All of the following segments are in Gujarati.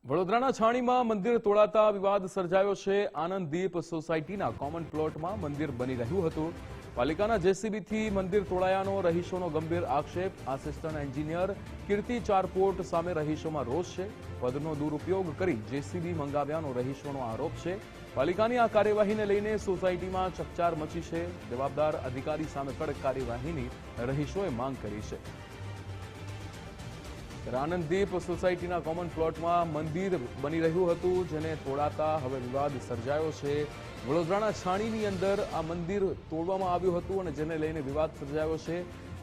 વડોદરાના છાણીમાં મંદિર તોડાતા વિવાદ સર્જાયો છે। આનંદદીપ સોસાયટીના કોમન પ્લોટમાં મંદિર બની રહ્યું હતું। પાલિકાના જેસીબીથી મંદિર તોડાયાનો રહીશોનો ગંભીર આક્ષેપ। આસિસ્ટન્ટ એન્જિનિયર કીર્તિ ચારપોટ સામે રહીશોમાં રોષ છે। પદનો દુરુપયોગ કરી જેસીબી મંગાવ્યાનો રહીશોનો આરોપ છે। પાલિકાની આ કાર્યવાહીને લઈને સોસાયટીમાં ચકચાર મચી છે। જવાબદાર અધિકારી સામે કડક કાર્યવાહીની રહીશોએ માંગ કરી છે। આનંદદીપ સોસાયટીના કોમન પ્લોટમાં મંદિર બની રહ્યું હતું, જેને તોડાતા હવે વિવાદ સર્જાયો છે। વડોદરાના છાણીની અંદર આ મંદિર તોડવામાં આવ્યું હતું અને જેને લઈને વિવાદ સર્જાયો છે।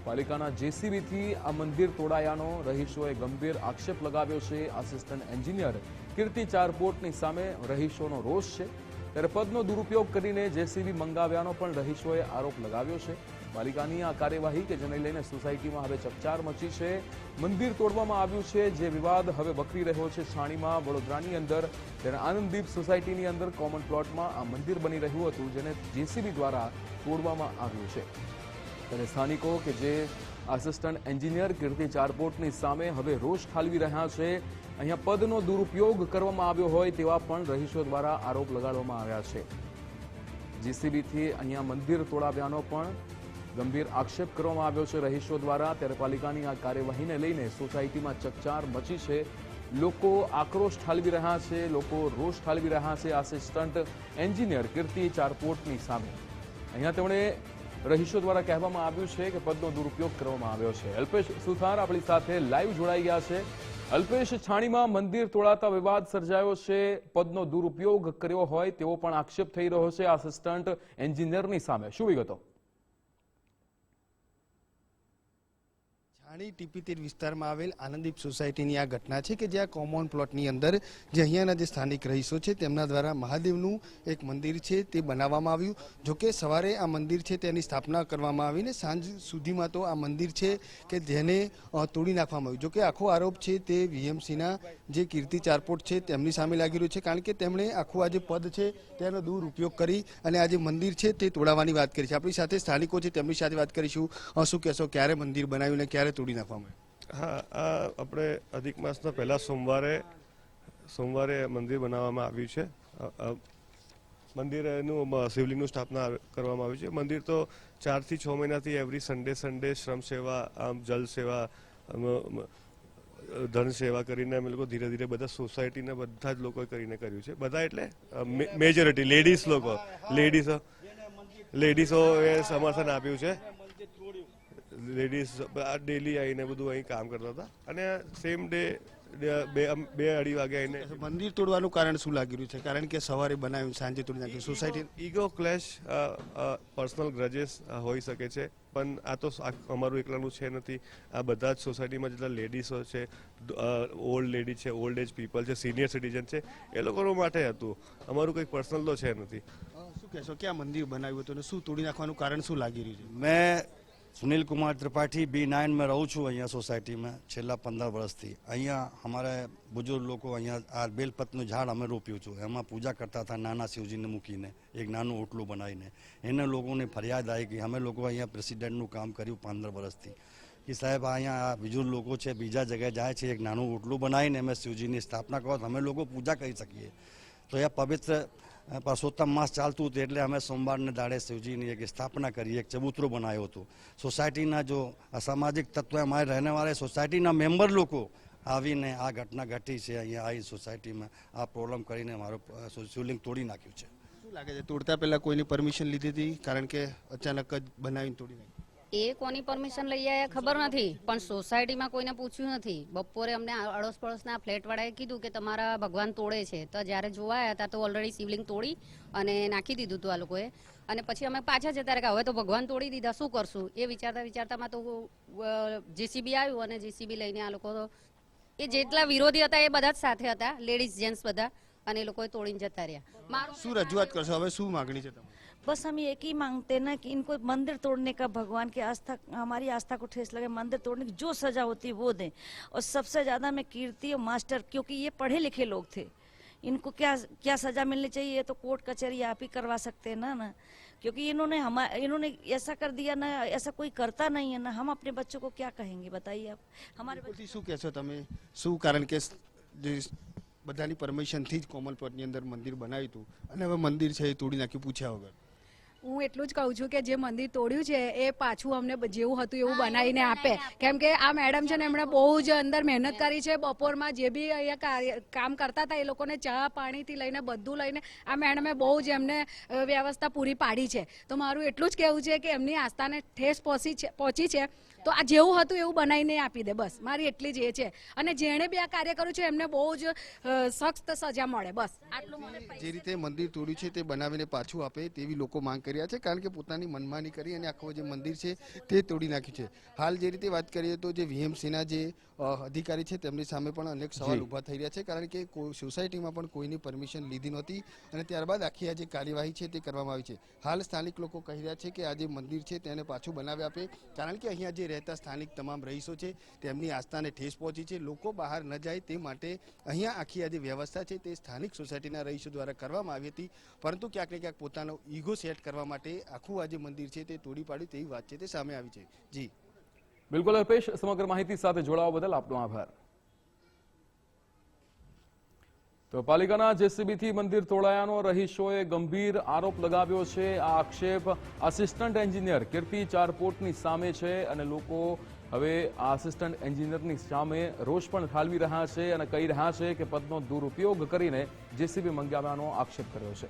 પાલિકાના જેસીબીથી આ મંદિર તોડાયાનો રહીશોએ ગંભીર આક્ષેપ લગાવ્યો છે। આસિસ્ટન્ટ એન્જિનિયર કીર્તિ ચારપોટની સામે રહીશોનો રોષ છે, ત્યારે પદનો દુરુપયોગ કરીને જેસીબી મંગાવ્યાનો પણ રહીશોએ આરોપ લગાવ્યો છે। પાલિકાની આ કાર્યવાહી કે જેને લઈને સોસાયટીમાં હવે ચકચાર મચી છે। મંદિર તોડવામાં આવ્યું છે, જે વિવાદ હવે વકરી રહ્યો છે છાણીમાં વડોદરાની અંદર। ત્યારે આનંદદીપ સોસાયટીની અંદર કોમન પ્લોટમાં આ મંદિર બની રહ્યું હતું, જેને જેસીબી દ્વારા તોડવામાં આવ્યું છે। ત્યારે સ્થાનિકો કે જે આસિસ્ટન્ટ એન્જિનિયર કીર્તિ ચારપોટની સામે હવે રોષ ઠાલવી રહ્યા છે। અહીંયા પદનો દુરુપયોગ કરવામાં આવ્યો હોય તેવા પણ રહીશો દ્વારા આરોપ લગાડવામાં આવ્યા છે। જેસીબીથી અહીંયા મંદિર તોડાવ્યાનો પણ ગંભીર આક્ષેપ કરવામાં આવ્યો છે રહીશો દ્વારા। ત્યારે પાલિકાની આ કાર્યવાહીને લઈને સોસાયટીમાં ચકચાર મચી છે। લોકો આક્રોશ ઠાલવી રહ્યા છે, લોકો રોષ ઠાલવી રહ્યા છે આસિસ્ટન્ટ એન્જિનિયર કીર્તિ ચારપોટની સામે। અહીંયા તેમણે રહીશો દ્વારા કહેવામાં આવ્યું છે કે પદનો દુરુપયોગ કરવામાં આવ્યો છે। અલ્પેશ સુથાર આપણી સાથે લાઈવ જોડાઈ ગયા છે। અલ્પેશ, છાણીમાં મંદિર તોડાતા વિવાદ સર્જાયો છે, પદનો દુરુપયોગ કર્યો હોય તેવો પણ આક્ષેપ થઈ રહ્યો છે આસિસ્ટન્ટ એન્જિનિયરની સામે, શું વિગતો? છાણી ટીપી વિસ્તારમાં આવેલ આનંદદીપ સોસાયટીની આ ઘટના છે કે જ્યાં કોમન પ્લોટની અંદર જે અહીંયાના જે સ્થાનિક રહીશો છે તેમના દ્વારા મહાદેવનું એક મંદિર છે તે બનાવવામાં આવ્યું। જોકે સવારે આ મંદિર છે તેની સ્થાપના કરવામાં આવીને સાંજ સુધીમાં તો આ મંદિર છે કે જેને તોડી નાખવામાં આવ્યું। જોકે આખો આરોપ છે તે વીએમસીના જે કીર્તિ ચારપોટ છે તેમની સામે લાગી રહ્યો છે, કારણ કે તેમણે આખું આ જે પદ છે તેનો દુરુપયોગ કરી અને આ જે મંદિર છે તે તોડાવવાની વાત કરી છે। આપણી સાથે સ્થાનિકો છે તેમની સાથે વાત કરીશું। શું કહેશો, ક્યારે મંદિર બનાવ્યું ને ક્યારે તોડી નાખવામાં? હા, આ આપણે અધિક માસના પહેલા સોમવારે મંદિર બનાવવામાં આવ્યું છે। મંદિરનું શિવલિંગનું સ્થાપના કરવામાં આવ્યું છે। મંદિર તો 4 થી 6 મહિનાથી એવરી સન્ડે શ્રમ સેવા, જલ સેવા, ધન સેવા કરીને અમે લોકો ધીરે ધીરે બધા સોસાયટીના બધા જ લોકોએ કરીને કર્યું છે। બધા એટલે મેજોરિટી લેડીઝોએ સમર્થન આપ્યું છે। લેડીઝ ડેલી આવીને બધું અહીં કામ કરતા હતા અને સેમ ડે 2-2:30 વાગે આવીને મંદિર તોડવાનું કારણ શું લાગી રહ્યું છે? કારણ કે સવારે બનાવ્યું, સાંજે તોડી નાખ્યું। સોસાયટી ઈગો ક્લેશ, પર્સનલ ગ્રજેસ હોઈ શકે છે, પણ આ તો અમારું એકલાનું છે નથી। આ બધા જ સોસાયટીમાં જેટલા લેડીઝો છે, ઓલ્ડ લેડી છે, ઓલ્ડ એજ પીપલ છે, સિનિયર સિટીઝન છે, એ લોકો માટે હતું। અમારું કંઈ પર્સનલ તો છે નથી। શું કહેશો, ક્યાં મંદિર બનાવ્યું હતું અને શું તોડી નાખવાનું કારણ શું લાગી રહ્યું છે? मैं सुनील कुमार त्रिपाठी B9 में रहूँ छूँ। अँ सोसायटी में छेल्ला 15 वर्षथी अँ अमरा बुजुर्ग लोग अँ आ बेलपतनु झाड़ अमे रोप्यु छूँ। एम पूजा करता था नाना शिवजी ने मूकीने एक नानु ओटलू बनावीने। एने लोगों ने फरियाद आई कि अमे लोग अँ प्रेसिडेंटनु काम कर्युं 15 वर्षथी कि साहेब अँ बुजुर्ग लोग है बीजा जगह जाए छे, एक नानु ओटलू बनावीने अमे शिवजी की स्थापना करो तो अमे लोग पूजा कर सकीए। तो यह पवित्र परसोत्तम मास चालतु हतुं એટલે અમે સોમવારને દાડે શિવજીની એક સ્થાપના કરી, એક ચબૂતરો બનાવ્યો હતો। સોસાયટીના જો અસામાજિક તત્વો અમારે રહેने वाले સોસાયટીના મેમ્બર લોકો આવીને આ ઘટના ઘટી છે, અહીંયા આવી સોસાયટીમાં આ પ્રોબ્લેમ કરીને અમારો શિવલિંગ તોડી નાખ્યું છે। શું લાગે છે, તોડતા પહેલા કોઈની પરમિશન લીધી હતી? કારણ કે અચાનક જ બનાવીને તોડી નાખ્યું। એ કોની પરમિશન લઈ આવ્યા ખબર નથી, પણ સોસાયટીમાં કોઈને પૂછ્યું નથી। બપોરે અમને અડોસ પડોશના ફ્લેટવાળાએ કીધું કે તમારા ભગવાન તોડે છે, તો જ્યારે જોવા આવ્યા હતા તો ઓલરેડી શિવલિંગ તોડી અને નાખી દીધું હતું આ લોકોએ। અને પછી અમે પાછા જતા રહ્યા કે હવે તો ભગવાન તોડી દીધા, શું કરશું? એ વિચારતામાં તો જેસીબી આવ્યું અને જેસીબી લઈને આ લોકો એ જેટલા વિરોધી હતા એ બધા જ સાથે હતા, લેડીઝ જેન્ટ્સ બધા, અને એ લોકોએ તોડીને જતા રહ્યા। શું રજૂઆત કરશો, હવે શું માગણી છે તમારી? बस हम एक ही मांगते हैं ना कि इनको मंदिर तोड़ने का, भगवान की आस्था, हमारी आस्था को ठेस लगे, मंदिर तोड़ने की जो सजा होती है वो दें। और सबसे ज़्यादा मैं कीर्ति और मास्टर, क्योंकि ये पढ़े लिखे लोग थे, इनको क्या सजा मिलनी चाहिए, ये तो कोर्ट कचहरी आप ही करवा सकते हैं ना। क्योंकि इन्होंने ऐसा कर दिया ना, ऐसा कोई करता नहीं है ना। हम अपने बच्चों को क्या कहेंगे बताइए आप? हमारे શું કહેશો તમે, શું કારણ કે બધાની પરમિશનથી જ કોમન પ્લોટની અંદર મંદિર બનાવ્યું હતું અને હવે મંદિર છે એ તોડી નાખ્યું પૂછ્યા વગર. હું એટલું જ કહું છું કે જે મંદિર તોડ્યું છે એ પાછું અમને જેવું હતું એવું બનાવીને આપે, કેમ કે આ મેડમ છે ને એમણે બહુ જ અંદર મહેનત કરી છે. બપોરમાં જે બી અહીંયા કામ કરતા હતા એ લોકોને ચા પાણીથી લઈને બધું લઈને આ મેડમે બહુ જ એમને વ્યવસ્થા પૂરી પાડી છે. તો મારું એટલું જ કહેવું છે કે એમની આસ્થાને ઠેસ પહોંચી છે તો આ જેવું હતું એવું બનાવીને આપી દે, બસ મારી એટલી જ એ છે. અને જેણે બી આ કાર્ય કર્યું છે એમને બહુ જ સખ્ત સજા મળે, બસ આટલું મને. જે રીતે મંદિર તોડ્યું છે તે બનાવીને પાછું આપે તેવી લોકો માંગ કરી રહ્યા છે, કારણ કે પોતાની મનમાની કરી અને આખું જે મંદિર છે તે તોડી નાખ્યું છે. હાલ જે રીતે વાત કરીએ તો જે વીએમસીના જે અધિકારી છે તેમની સામે પણ અનેક સવાલ ઊભા થઈ રહ્યા છે, કારણ કે સોસાયટીમાં પણ કોઈની પરમિશન લીધી નહોતી અને ત્યારબાદ આખી આ જે કાર્યવાહી છે તે કરવામાં આવી છે. હાલ સ્થાનિક લોકો કહી રહ્યા છે કે આ જે મંદિર છે તેને પાછું બનાવી આપે, કારણ કે અહીંયા જે રહેતા સ્થાનિક તમામ રહીશો છે તેમની આસ્થાને ઠેસ પહોંચી છે. લોકો બહાર ન જાય તે માટે અહીંયા આખી આ જે વ્યવસ્થા છે તે સ્થાનિક સોસાયટીના રહીશો દ્વારા કરવામાં આવી હતી, પરંતુ ક્યાંક ને ક્યાંક પોતાનો ઈગો સેટ કરવા માટે આખું આ જે મંદિર છે તે તોડી પાડ્યું તેવી વાત છે તે સામે આવી છે. જી બિલકુલ અલ્પેશ, સમગ્ર માહિતી સાથે જોડાવા બદલ આપનો આભાર. તો પાલિકાના જેસીબીથી મંદિર તોડાયાનો રહીશોએ ગંભીર આરોપ લગાવ્યો છે. આ આક્ષેપ આસિસ્ટન્ટ એન્જિનિયર કીર્તિ ચારપોટની સામે છે અને લોકો હવે આ આસિસ્ટન્ટ એન્જિનિયરની સામે રોષ પણ ઠાલવી રહ્યા છે અને કહી રહ્યા છે કે પદનો દુરુપયોગ કરીને જેસીબી મંગાવવાનો આક્ષેપ કર્યો છે.